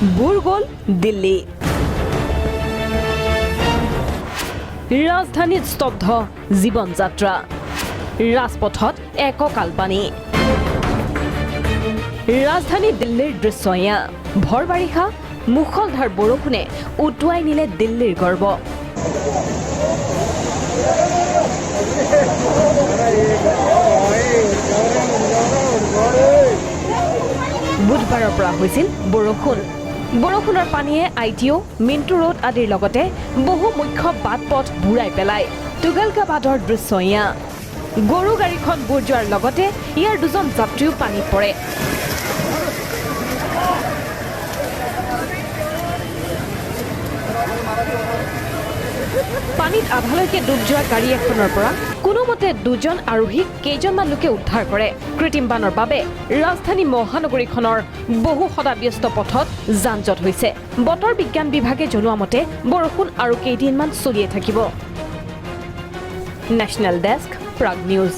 বুৰ গ'ল দিল্লী। ৰাজধানীত স্তব্ধ জীৱন যাত্ৰা, ৰাজপথত এককাল পানী। ৰাজধানী দিল্লীৰ দৃশ্য এয়া। ভৰ বাৰিষা মুখলধাৰ বৰষুণে উটুৱাই নিলে দিল্লীৰ গৰ্ব। বুধবাৰৰ পৰা হৈছিল বৰষুণৰ পানীয়ে ITO, মিণ্টু ৰোড আদিৰ লগতে বহু মুখ্য বাট পথ বুৰাই পেলায়। তুগলকাবাদৰ দৃশ্য এয়া। গৰু গাড়ীখন বুৰ যোৱাৰ লগতে ইয়াৰ দুজন যাত্ৰীও পানীত পৰে। পানীত আধালৈকে ডুব যোৱা গাড়ী এখনৰ পৰা কোনোমতে দুজন আৰোহীক কেইজনমান লোকে উদ্ধাৰ কৰে। কৃত্ৰিম বানৰ বাবে ৰাজধানী মহানগৰীখনৰ বহু সদাব্যস্ত পথত যান-জঁট হৈছে। বতৰ বিজ্ঞান বিভাগে জনোৱা মতে বৰষুণ আৰু কেইদিনমান চলিয়ে থাকিব। National desk, Prag news.